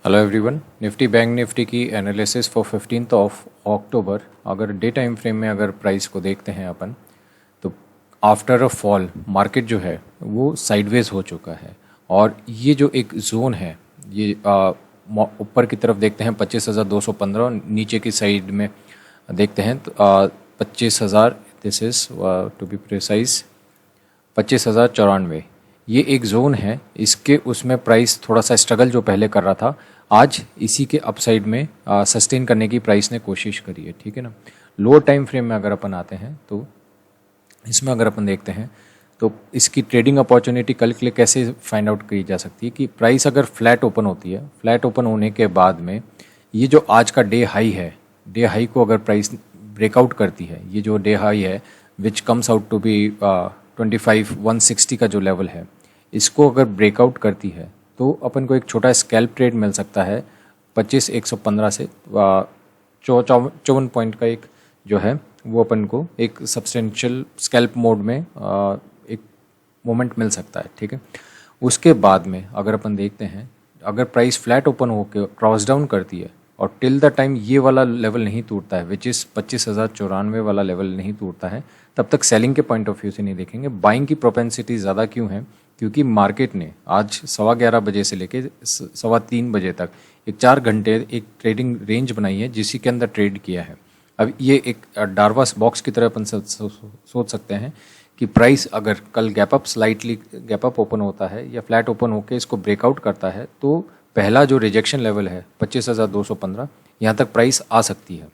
Hello everyone, Nifty Bank Nifty की analysis for 15th of October. अगर day time frame में अगर price को देखते हैं अपन, तो आफ्टर अ फॉल मार्केट जो है वो साइडवेज हो चुका है। और ये जो एक जोन है, ये ऊपर की तरफ देखते हैं 25,215, नीचे की साइड में देखते हैं तो 25,000, this is to be precise 25,094। ये एक जोन है, इसके उसमें प्राइस थोड़ा सा स्ट्रगल जो पहले कर रहा था, आज इसी के अपसाइड में सस्टेन करने की प्राइस ने कोशिश करी है। ठीक है ना। लोअर टाइम फ्रेम में अगर अपन आते हैं तो इसमें अगर अपन देखते हैं तो इसकी ट्रेडिंग अपॉर्चुनिटी कल के लिए कैसे फाइंड आउट की जा सकती है कि प्राइस अगर फ्लैट ओपन होती है, फ्लैट ओपन होने के बाद में ये जो आज का डे हाई है, डे हाई को अगर प्राइस ब्रेकआउट करती है, ये जो डे हाई है which comes out to be 25,160 का जो लेवल है, इसको अगर ब्रेकआउट करती है तो अपन को एक छोटा स्कैल्प ट्रेड मिल सकता है 25,115 से 54 पॉइंट का एक जो है वो अपन को एक सब्सटेंशियल स्कैल्प मोड में एक मोमेंट मिल सकता है। ठीक है। उसके बाद में अगर अपन देखते हैं, अगर प्राइस फ्लैट ओपन होकर क्रॉस डाउन करती है और टिल द टाइम ये वाला लेवल नहीं टूटता है, विच इज़ 25,094 वाला लेवल नहीं टूटता है, तब तक सेलिंग के पॉइंट ऑफ व्यू से नहीं देखेंगे। बाइंग की प्रोपेंसिटी ज़्यादा क्यों है? क्योंकि मार्केट ने आज 11:15 बजे से लेके 3:15 बजे तक एक 4 घंटे एक ट्रेडिंग रेंज बनाई है जिसी के अंदर ट्रेड किया है। अब ये एक डार्वास बॉक्स की तरह अपन सोच सकते हैं कि प्राइस अगर कल गैप अप ओपन होता है या फ्लैट ओपन होकर इसको ब्रेकआउट करता है तो पहला जो रिजेक्शन लेवल है 25,215, यहाँ तक प्राइस आ सकती है,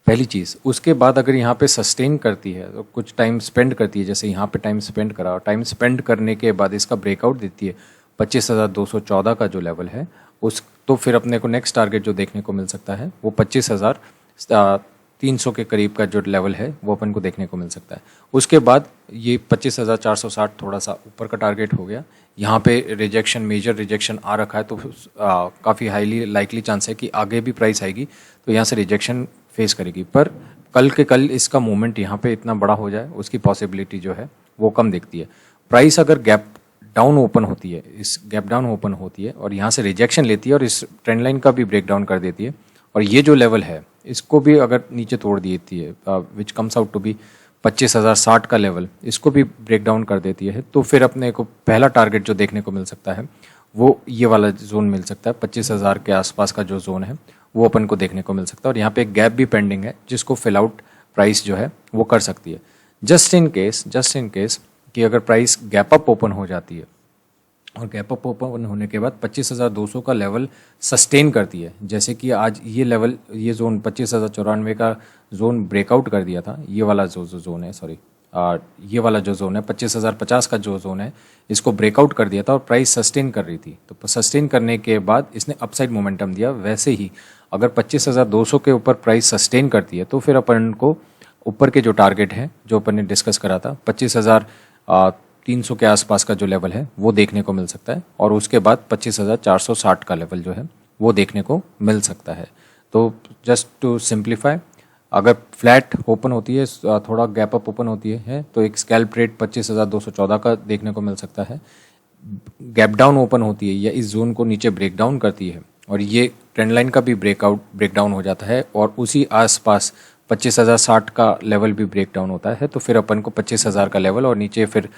पहली चीज़। उसके बाद अगर यहाँ पे सस्टेन करती है तो कुछ टाइम स्पेंड करती है, जैसे यहाँ पे टाइम स्पेंड करा, टाइम स्पेंड करने के बाद इसका ब्रेकआउट देती है 25,214 का जो लेवल है उस, तो फिर अपने को नेक्स्ट टारगेट जो देखने को मिल सकता है वो 25,300 के करीब का जो लेवल है वो अपन को देखने को मिल सकता है। उसके बाद ये 25,460 थोड़ा सा ऊपर का टारगेट हो गया। यहाँ पे रिजेक्शन, मेजर रिजेक्शन आ रखा है, तो काफ़ी हाईली लाइकली चांस है कि आगे भी प्राइस आएगी तो यहाँ से रिजेक्शन फेस करेगी। पर कल इसका मूवमेंट यहाँ पे इतना बड़ा हो जाए उसकी पॉसिबिलिटी जो है वो कम दिखती है। प्राइस अगर गैप डाउन ओपन होती है, इस गैप डाउन ओपन होती है और यहाँ से रिजेक्शन लेती है और इस ट्रेंड लाइन का भी ब्रेक डाउन कर देती है और ये जो लेवल है इसको भी अगर नीचे तोड़ देती है, which comes out to be 25,060 का लेवल, इसको भी ब्रेक डाउन कर देती है, तो फिर अपने को पहला टारगेट जो देखने को मिल सकता है वो ये वाला जोन मिल सकता है। 25,000 के आसपास का जो जोन है वो अपन को देखने को मिल सकता है और यहाँ पे एक गैप भी पेंडिंग है जिसको फिल आउट प्राइस जो है वो कर सकती है। जस्ट इन केस कि अगर प्राइस गैप अप ओपन हो जाती है और गैप अप ओपन होने के बाद 25,200 का लेवल सस्टेन करती है, जैसे कि आज ये लेवल, ये जोन 25,094 का जोन ब्रेकआउट कर दिया था, ये वाला जो जोन है, सॉरी ये वाला जो जोन है 25,050 का जो जोन है, इसको ब्रेकआउट कर दिया था और प्राइस सस्टेन कर रही थी। तो सस्टेन करने के बाद इसने अपसाइड मोमेंटम दिया। वैसे ही अगर 25,200 के ऊपर प्राइस सस्टेन करती है तो फिर अपन को ऊपर के जो टारगेट है जो अपन ने डिस्कस करा था 25,300 के आसपास का जो लेवल है वो देखने को मिल सकता है और उसके बाद 25,460 का लेवल जो है वो देखने को मिल सकता है। तो जस्ट टू सिंप्लीफाई, अगर फ्लैट ओपन होती है, थोड़ा गैप अप ओपन होती है तो एक स्कैल्प रेट 25,214 का देखने को मिल सकता है। गैप डाउन ओपन होती है या इस जोन को नीचे ब्रेक डाउन करती है और ये ट्रेंड लाइन का भी ब्रेक डाउन हो जाता है और उसी आसपास 25,060 का लेवल भी ब्रेक डाउन होता है, तो फिर अपन को 25,000 का लेवल और नीचे फिर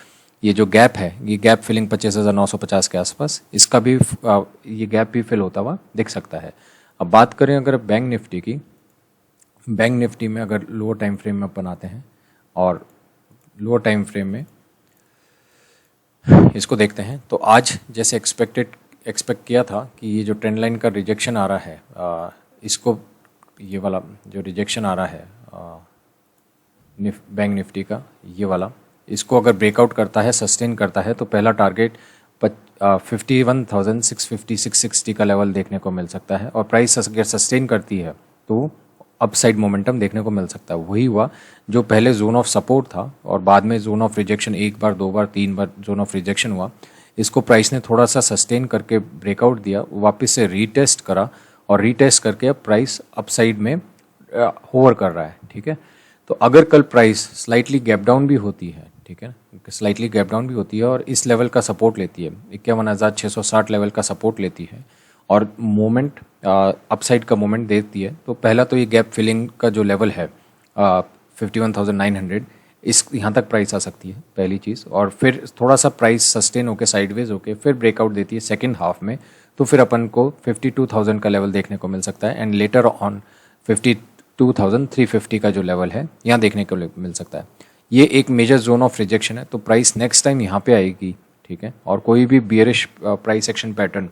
ये जो गैप है, ये गैप फिलिंग 25,950 के आसपास, इसका भी ये गैप भी फिल होता हुआ दिख सकता है। अब बात करें अगर बैंक निफ्टी की, बैंक निफ्टी में अगर लोअर टाइम फ्रेम में अपन आते हैं और लोअर टाइम फ्रेम में इसको देखते हैं तो आज जैसे एक्सपेक्ट किया था कि ये जो ट्रेंड लाइन का रिजेक्शन आ रहा है, इसको ये वाला जो रिजेक्शन आ रहा है बैंक निफ्टी का, ये वाला, इसको अगर ब्रेकआउट करता है, सस्टेन करता है, तो पहला टारगेट 51,650 660 का लेवल देखने को मिल सकता है और प्राइस अगर सस्टेन करती है तो अपसाइड मोमेंटम देखने को मिल सकता है। वही हुआ जो पहले जोन ऑफ सपोर्ट था और बाद में जोन ऑफ रिजेक्शन, एक बार, दो बार, तीन बार जोन ऑफ रिजेक्शन हुआ, इसको प्राइस ने थोड़ा सा सस्टेन करके ब्रेकआउट दिया, वापस से रीटेस्ट करा और रीटेस्ट करके अब प्राइस अपसाइड में होवर कर रहा है। ठीक है। तो अगर कल प्राइस स्लाइटली गैप डाउन भी होती है, ठीक है, स्लाइटली गैप डाउन भी होती है और इस लेवल का सपोर्ट लेती है, 51,660 लेवल का सपोर्ट लेती है और मोमेंट अपसाइड का मोमेंट देती है। तो पहला तो ये गैप फिलिंग का जो लेवल है 51,900, इस यहाँ तक प्राइस आ सकती है पहली चीज़, और फिर थोड़ा सा प्राइस सस्टेन होके साइडवेज होके फिर ब्रेकआउट देती है सेकंड हाफ में, तो फिर अपन को 52,000 का लेवल देखने को मिल सकता है एंड लेटर ऑन 52,350 का जो लेवल है यहाँ देखने को मिल सकता है। ये एक मेजर जोन ऑफ रिजेक्शन है, तो प्राइस नेक्स्ट टाइम यहाँ पे आएगी, ठीक है, और कोई भी बियरिश प्राइस एक्शन पैटर्न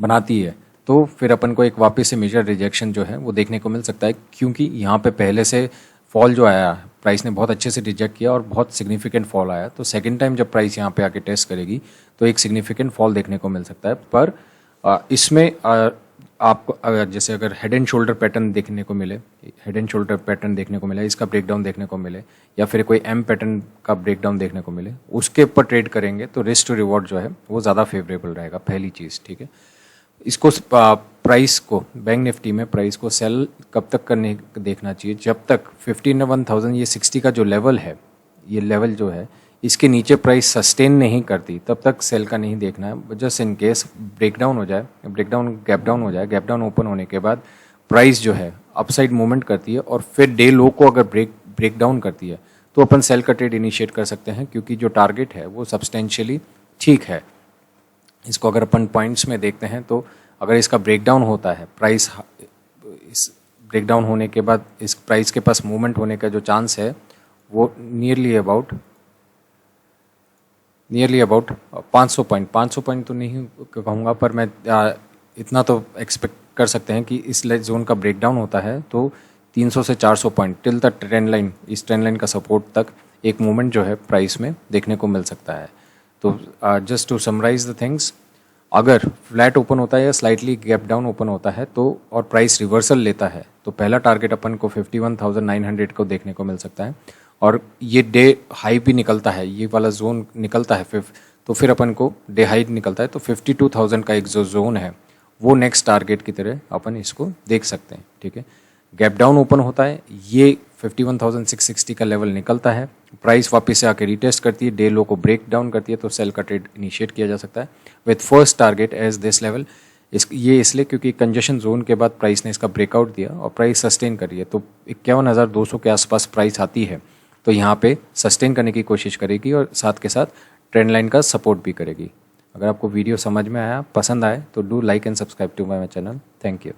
बनाती है तो फिर अपन को एक वापस से मेजर रिजेक्शन जो है वो देखने को मिल सकता है, क्योंकि यहाँ पे पहले से फॉल जो आया प्राइस ने बहुत अच्छे से रिजेक्ट किया और बहुत सिग्निफिकेंट फॉल आया, तो सेकंड टाइम जब प्राइस यहाँ पे आके टेस्ट करेगी तो एक सिग्निफिकेंट फॉल देखने को मिल सकता है। पर इसमें आपको जैसे अगर हेड एंड शोल्डर पैटर्न देखने को मिले, हेड एंड शोल्डर पैटर्न देखने को मिले, इसका ब्रेकडाउन देखने को मिले, या फिर कोई एम पैटर्न का ब्रेकडाउन देखने को मिले, उसके ऊपर ट्रेड करेंगे तो रिस्क टू रिवॉर्ड जो है वो ज़्यादा फेवरेबल रहेगा, पहली चीज़, ठीक है। इसको प्राइस को बैंक निफ्टी में प्राइस को सेल कब तक करने देखना चाहिए, जब तक 51,060 का जो लेवल है, ये लेवल जो है इसके नीचे प्राइस सस्टेन नहीं करती तब तक सेल का नहीं देखना है। जस्ट इन केस ब्रेकडाउन हो जाए, ब्रेकडाउन गैप डाउन हो जाए, गैप डाउन ओपन होने के बाद प्राइस जो है अपसाइड मूवमेंट करती है और फिर डे लो को अगर ब्रेक डाउन करती है तो अपन सेल का ट्रेड इनिशिएट कर सकते हैं, क्योंकि जो टारगेट है वो सब्सटेंशियली ठीक है। इसको अगर अपन पॉइंट्स में देखते हैं तो अगर इसका ब्रेकडाउन होता है, प्राइस इस ब्रेकडाउन होने के बाद इस प्राइस के पास मूवमेंट होने का जो चांस है वो नियरली अबाउट 500 पॉइंट तो नहीं कहूँगा, पर मैं इतना तो एक्सपेक्ट कर सकते हैं कि इस जोन का ब्रेकडाउन होता है तो 300 से 400 point till the trend line, इस ट्रेंड लाइन का सपोर्ट तक एक मूवमेंट जो है प्राइस में देखने को मिल सकता है। तो just to summarise the things, अगर फ्लैट ओपन होता है या स्लाइटली गैप डाउन ओपन होता है तो और प्राइस रिवर्सल लेता है तो पहला टारगेट अपन को 51,900 को देखने को मिल सकता है, और ये डे हाई भी निकलता है, ये वाला जोन निकलता है तो फिर अपन को डे हाई निकलता है तो 52,000 का एक जो जोन है वो नेक्स्ट टारगेट की तरह अपन इसको देख सकते हैं, ठीक है। गैप डाउन ओपन होता है, ये 51,660 का लेवल निकलता है, प्राइस वापस से आके रीटेस्ट करती है, डे लो को ब्रेक डाउन करती है तो सेल का ट्रेड इनिशिएट किया जा सकता है with first target as this level. ये इसलिए क्योंकि कंजेशन जोन के बाद प्राइस ने इसका ब्रेकआउट दिया और प्राइस सस्टेन करी है, तो 51,200 के आसपास प्राइस आती है तो यहाँ पे सस्टेन करने की कोशिश करेगी और साथ के साथ ट्रेंड लाइन का सपोर्ट भी करेगी। अगर आपको वीडियो समझ में आया, पसंद आए तो do like and subscribe to my channel. Thank you.